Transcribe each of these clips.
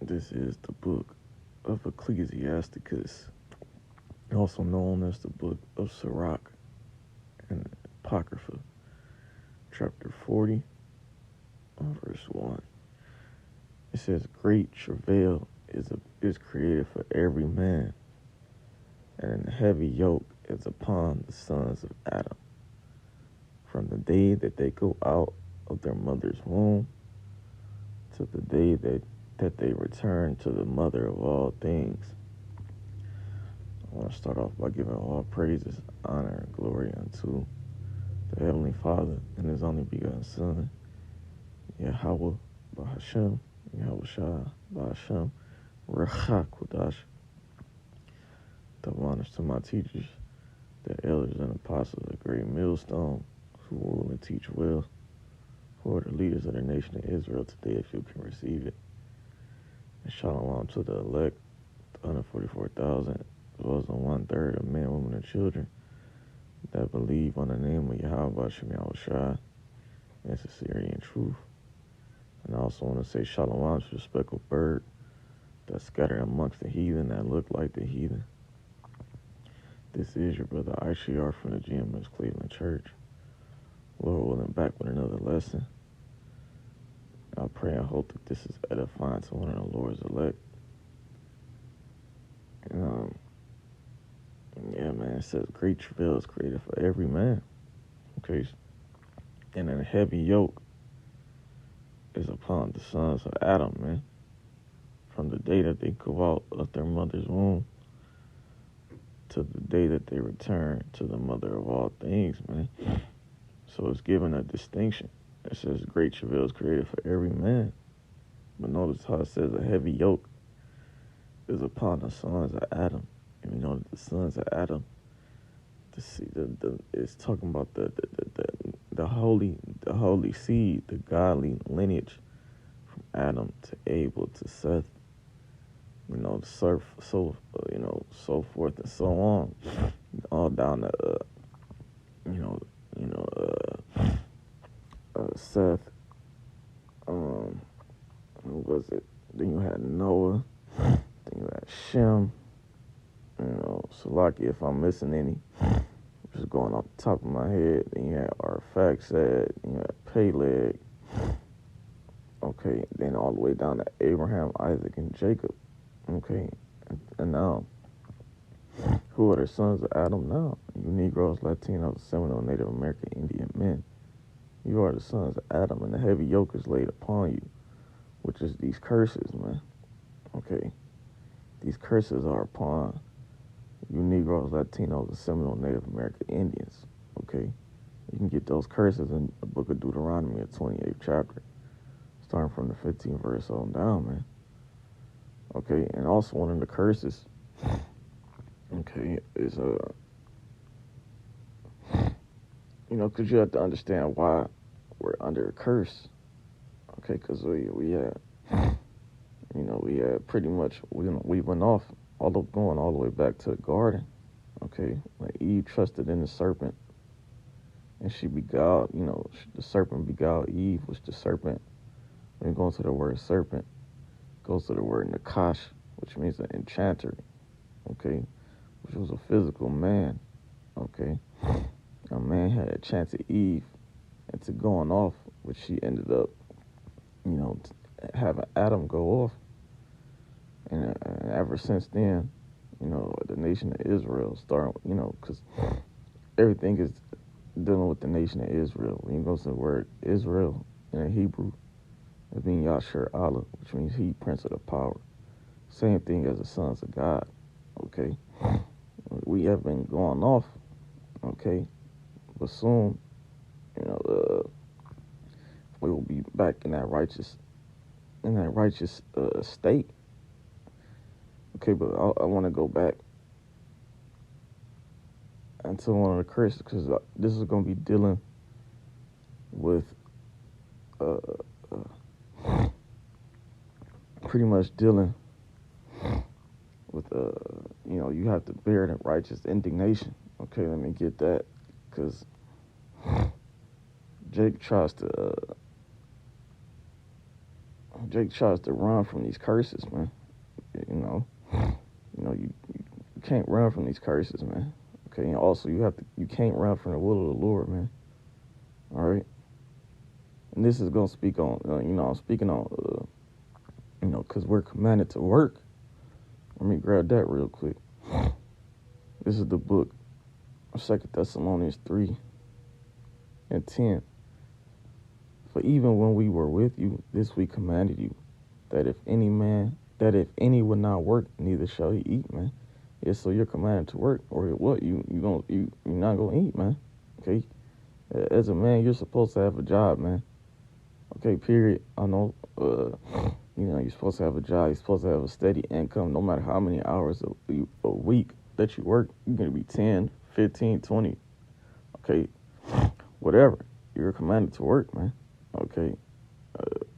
This is the book of Ecclesiasticus, also known as the book of Sirach and Apocrypha, chapter 40, verse 1. It says, "Great travail is created for every man, and a heavy yoke is upon the sons of Adam, from the day that they go out of their mother's womb to the day that they return to the mother of all things." I want to start off by giving all praises, honor, and glory unto the Heavenly Father and His only begotten Son, Yahweh Bahashem, Yahweh Shah Bahashem, Ruach Kodash. Double honors to my teachers, the elders and apostles of great millstone, who rule and teach well, who are the leaders of the nation of Israel today, if you can receive it. And shalom to the elect, the 144,000, as well as the 1/3 of men, women, and children that believe on the name of Yahweh Hashem Yahweh Shai in sincerity and truth. And I also want to say shalom to the speckled bird that's scattered amongst the heathen that look like the heathen. This is your brother Aishiar from the GMS Cleveland Church. Lord willing, back with another lesson. I pray and hope that this is edifying to one of the Lord's elect. Yeah, man, it says great travail is created for every man. Okay. And a heavy yoke is upon the sons of Adam, man. From the day that they go out of their mother's womb to the day that they return to the mother of all things, man. So it's given a distinction. It says great travail is created for every man. But notice how it says a heavy yoke is upon the sons of Adam. And we know that the sons of Adam, it's talking about the holy seed, the godly lineage from Adam to Abel to Seth. So forth and so on, all down to Seth. Who was it? Then you had Noah. Then you had Shem. Salaki, if I'm missing any, just going off the top of my head. Then you had Arphaxad. Then you had Peleg. Okay, then all the way down to Abraham, Isaac, and Jacob. Okay, and now, who are the sons of Adam now? You Negroes, Latinos, Seminole, Native American, Indian men. You are the sons of Adam, and the heavy yoke is laid upon you, which is these curses, man. Okay, these curses are upon you Negroes, Latinos, and Seminole, Native American Indians. Okay, you can get those curses in the book of Deuteronomy, the 28th chapter, starting from the 15th verse on down, man. Okay, and also one of the curses, okay, is because you have to understand why we're under a curse. Okay, because we had pretty much we went off going all the way back to the garden. Okay, like Eve trusted in the serpent, and she beguiled. The serpent beguiled Eve, which the serpent, when you go into the word serpent, goes to the word Nakash, which means an enchanter, okay, which was a physical man, okay. A man had enchanted Eve into going off, which she ended up, having Adam go off. And ever since then, the nation of Israel started, because everything is dealing with the nation of Israel. When you go to the word Israel in the Hebrew, it means Yasher Allah, which means he, prince of the power. Same thing as the sons of God, okay? We have been going off, okay? But soon, we will be back in that righteous state. Okay, but I want to go back into one of the curses, because this is going to be dealing with pretty much dealing with you have to bear the righteous indignation. Okay, let me get that, because Jake tries to Jake tries to run from these curses, man. You know, you can't run from these curses, man. Okay, and also you can't run from the will of the Lord, man. All right, and this is gonna speak on, I'm speaking on, because we're commanded to work. Let me grab that real quick. This is the book of 2 Thessalonians 3:10. For even when we were with you, this we commanded you, that if any would not work, neither shall he eat, man. Yeah, so you're commanded to work, or what? You're not gonna eat, man. Okay, as a man, you're supposed to have a job, man. Okay, period. I know. You're supposed to have a job. You're supposed to have a steady income, no matter how many hours a week that you work. You're gonna be 10, 15, 20. Okay, whatever. You're commanded to work, man. Okay,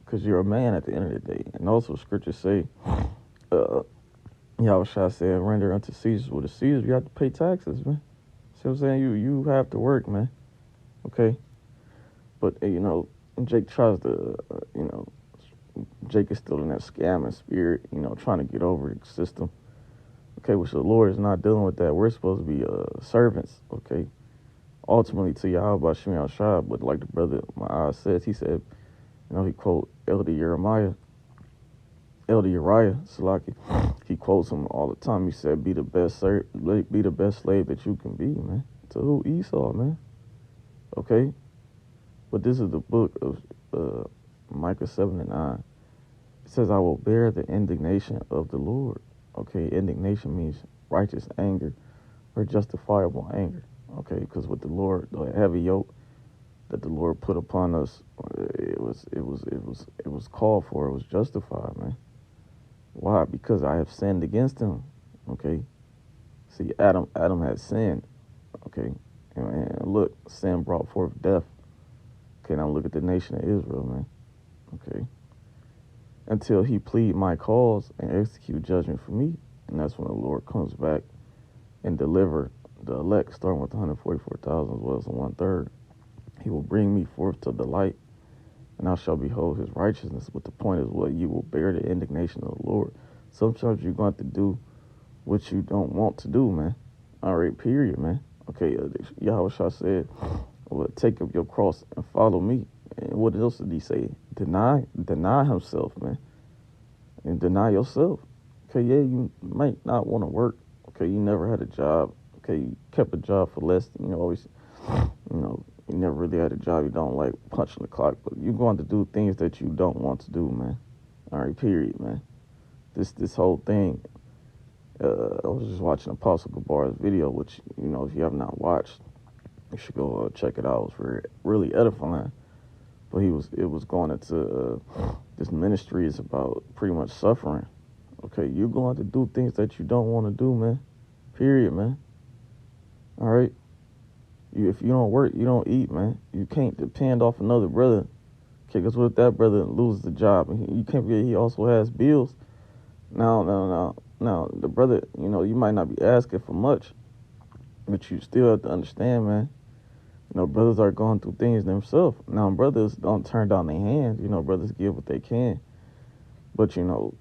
because you're a man at the end of the day. And also, scriptures say, Yahushua said, render unto Caesar what is Caesar. You have to pay taxes, man. See what I'm saying? You have to work, man. Okay? But, Jake tries to, Jake is still in that scamming spirit, trying to get over the system. Okay, which the Lord is not dealing with that. We're supposed to be servants, okay? Ultimately to Yahweh Shem Yahushua. But like the brother my says, he said, he quote Elder Uriah Salaki. He quotes him all the time. He said, be the best slave that you can be, man. To who? Esau, man. Okay? But this is the book of Micah 7:9. It says, I will bear the indignation of the Lord. Okay, indignation means righteous anger or justifiable anger. Okay, because with the Lord, the heavy yoke that the Lord put upon us, it was called for. It was justified, man. Why? Because I have sinned against him. Okay. See, Adam had sinned. Okay, and look, sin brought forth death. Okay, now look at the nation of Israel, man. Okay, until he plead my cause and execute judgment for me, and that's when the Lord comes back and deliver the elect, starting with 144,000 as well as the 1/3. He will bring me forth to the light, and I shall behold his righteousness. But the point is, what? You will bear the indignation of the Lord. Sometimes you're going to do what you don't want to do, man. All right, period, man. Okay, Yahushua said, well, take up your cross and follow me. And what else did he say? Deny himself, man. And deny yourself. Okay, yeah, you might not want to work. Okay, you never had a job. Okay, you kept a job for less than, always, you never really had a job you don't like, punching the clock. But you're going to do things that you don't want to do, man. All right, period, man. This whole thing, I was just watching Apostle Gabar's video, which, if you have not watched, you should go check it out. It was really edifying. But it was going into this ministry is about pretty much suffering. Okay, you're going to do things that you don't want to do, man. Period, man. All right. If you don't work, you don't eat, man. You can't depend off another brother. Okay, because what if that brother loses the job and you can't forget he also has bills? Now, the brother, you might not be asking for much, but you still have to understand, man. Brothers are going through things themselves. Now, brothers don't turn down their hands. Brothers give what they can. But, you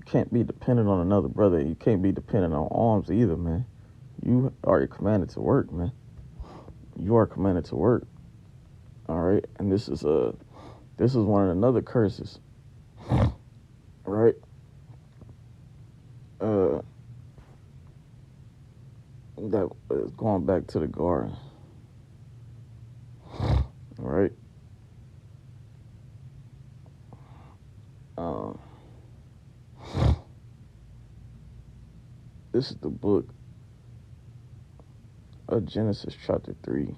can't be dependent on another brother. You can't be dependent on arms either, man. You are commanded to work, man. You are commanded to work. All right? And this is one of another curses. Right? That is going back to the garden. All right. This is the book of Genesis chapter 3, and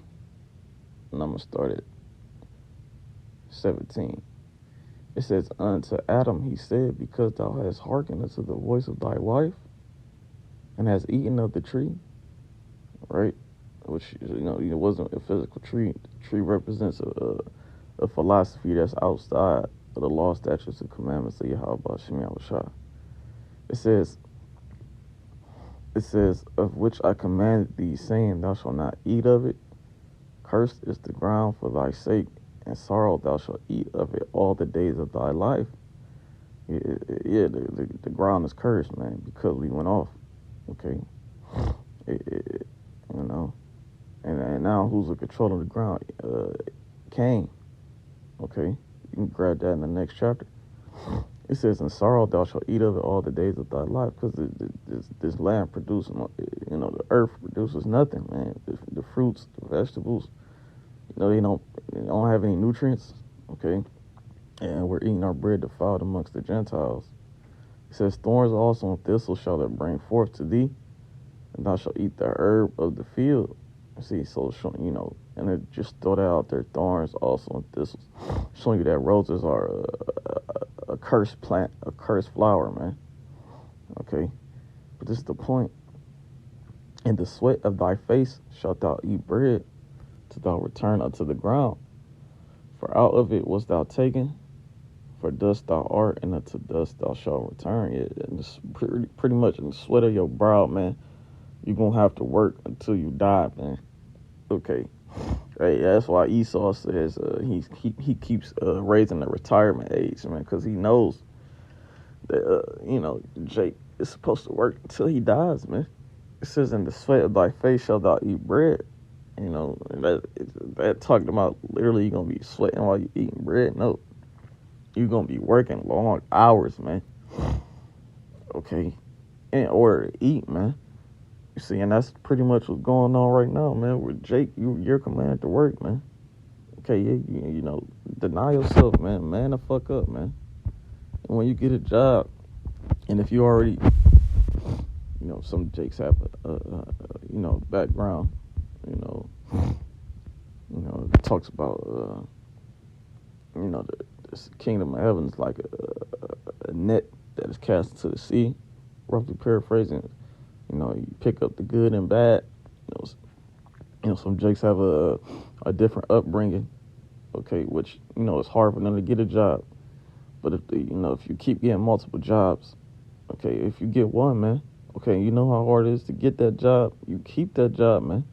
I'm going to start at 17. It says, unto Adam he said, because thou hast hearkened unto the voice of thy wife, and hast eaten of the tree, right? Which, it wasn't a physical tree. The tree represents a philosophy that's outside of the law, statutes, and commandments of Yahweh Shem Yahushua. It says, of which I commanded thee, saying, thou shalt not eat of it. Cursed is the ground for thy sake, and sorrow thou shalt eat of it all the days of thy life. Yeah, the ground is cursed, man, because we went off. Okay, you know, and now who's in control of the ground? Cain. Okay, you can grab that in the next chapter. It says, "In sorrow thou shalt eat of it all the days of thy life," because this land produces, the earth produces nothing, man. The fruits, the vegetables, they don't have any nutrients. Okay, and we're eating our bread defiled amongst the Gentiles. It says, "Thorns also and thistles shall it bring forth to thee, and thou shalt eat the herb of the field." See, so and it just throw that out there: thorns also and thistles, showing you that roses are a cursed plant, a cursed flower, man. Okay, but this is the point. In the sweat of thy face shalt thou eat bread, till thou return unto the ground. For out of it wast thou taken, for dust thou art, and unto dust thou shalt return. And it's pretty much in the sweat of your brow, man. You're gonna have to work until you die, man. Okay. Right, that's why Esau says he keeps raising the retirement age, man, because he knows that Jake is supposed to work until he dies, man. It says, "In the sweat of thy face shalt thou eat bread." That talking about literally you're gonna be sweating while you eating bread. No, you're gonna be working long hours, man. Okay, in order to eat, man. You see, and that's pretty much what's going on right now, man. With Jake, you're commanded to work, man. Okay, yeah, deny yourself, man. Man the fuck up, man. And when you get a job, and if you already, some Jakes have a background, it talks about, this kingdom of heaven is like a net that is cast into the sea. Roughly paraphrasing, you pick up the good and bad. Some Jakes have a different upbringing. Okay, which it's hard for them to get a job. But if you keep getting multiple jobs, okay, if you get one, man, okay, you know how hard it is to get that job. You keep that job, man,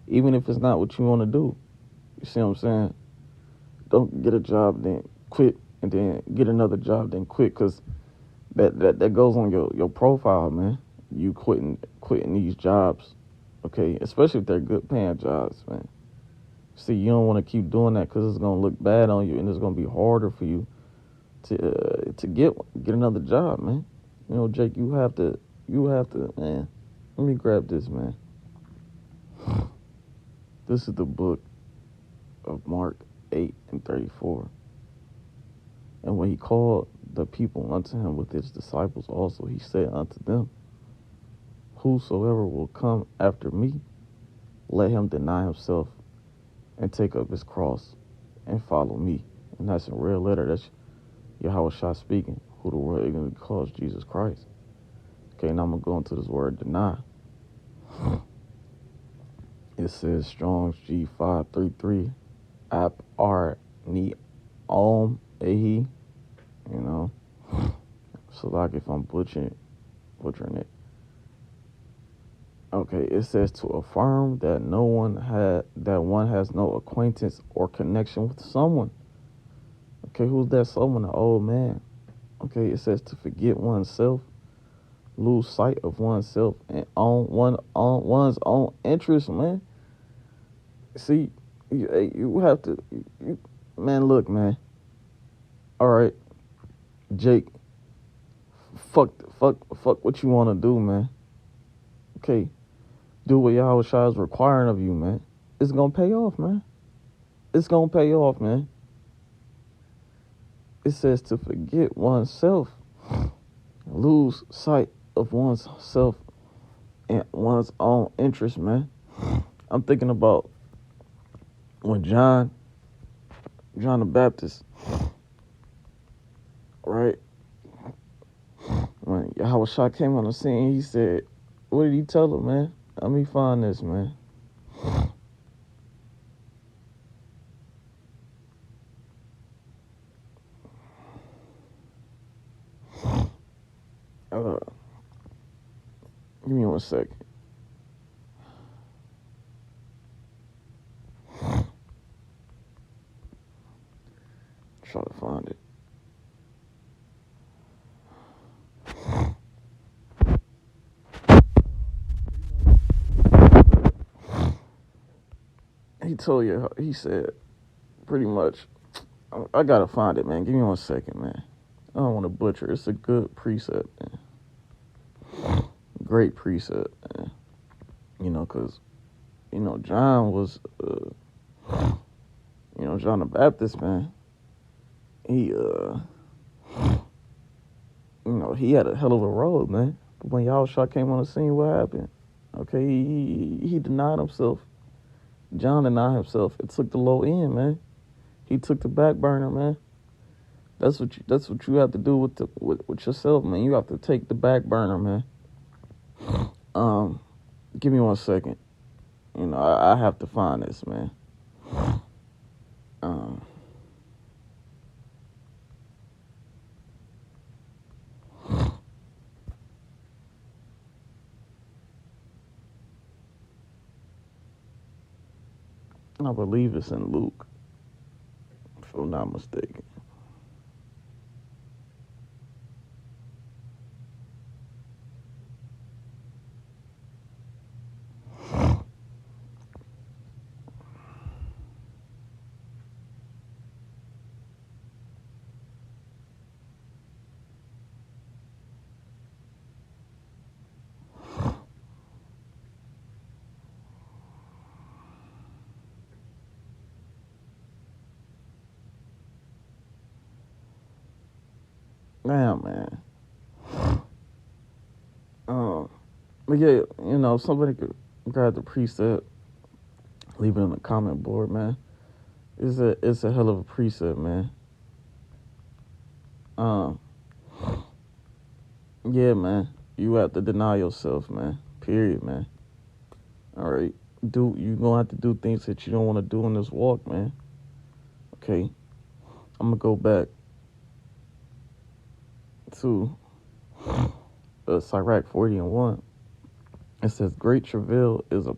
even if it's not what you want to do. You see what I'm saying? Don't get a job, then quit, and then get another job, then quit, because that goes on your profile, man. You quitting these jobs, okay, especially if they're good paying jobs, man. See, you don't want to keep doing that because it's gonna look bad on you, and it's gonna be harder for you to get another job, man. Jake, you have to, man. Let me grab this, man. This is the book of Mark 8:34. And when he called the people unto him with his disciples also, he said unto them, "Whosoever will come after me, let him deny himself and take up his cross and follow me." And that's in red letter. That's Yahushua speaking, who the world ignorantly calls Jesus Christ. Okay, now I'm going to go into this word deny. It says Strong's G533, Ap R Ni Om Ehi. So like if I'm butchering it. Okay, it says to affirm that one has no acquaintance or connection with someone. Okay, who's that someone? An old man. Okay, it says to forget oneself, lose sight of oneself, and on one's own interest, man. See, you have to, man. Look, man. All right, Jake. Fuck what you want to do, man. Okay, do what Yahushua is requiring of you, man. It's gonna pay off, man. It's gonna pay off, man. It says to forget oneself, lose sight of oneself and one's own interest, man. I'm thinking about when John the Baptist, right? When Yahushua came on the scene, he said, what did he tell him, man? Let me find this, man. Give me 1 second. Try to find it. he told you, he said, pretty much, I gotta find it, man. Give me 1 second, man. I don't want to butcher. It's a good precept, man. Great precept, man. Because, John was, John the Baptist, man. He, he had a hell of a road, man. But when Yahushua came on the scene, what happened? Okay, he denied himself. John denied himself. It took the low end, man. He took the back burner, man. That's what you have to do with yourself, man. You have to take the back burner, man. Give me 1 second. I have to find this, man. I believe it's in Luke, if I'm not mistaken. Damn, man. But yeah, somebody could grab the precept, leave it in the comment board, man. It's a hell of a precept, man. Yeah, man. You have to deny yourself, man. Period, man. All right. You gonna have to do things that you don't want to do in this walk, man. Okay. I'm gonna go back to Sirach 40:1. It says, "Great travail is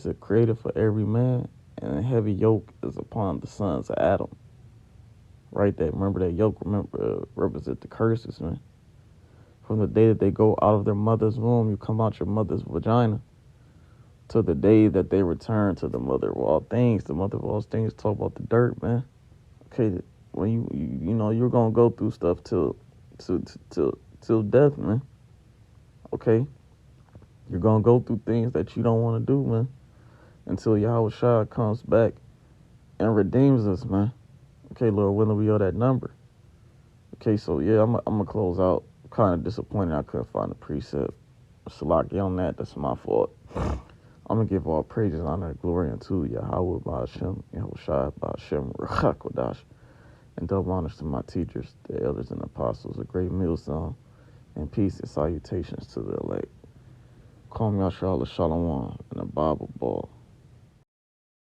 it created for every man, and a heavy yoke is upon the sons of Adam." Right there. Remember that yoke. Represent the curses, man. From the day that they go out of their mother's womb, you come out your mother's vagina, to the day that they return to the mother of all things. The mother of all things talk about the dirt, man. Okay, when you're gonna go through stuff till death, man. Okay, you're gonna go through things that you don't want to do, man, until Yahushua comes back and redeems us, man. Okay, Lord willing, we owe that number. Okay, so yeah, I'm gonna close out. Kind of disappointed I couldn't find the precept. Salaki on that. That's my fault. I'm going to give all praises, honor, and glory unto Yahweh, Ba'ashem, Yahushua, Ba'ashem, Ruach Kodash, and double honors to my teachers, the elders and apostles, a great millstone, and peace and salutations to the elect. Call me Yashar Shalom and a Bible ball.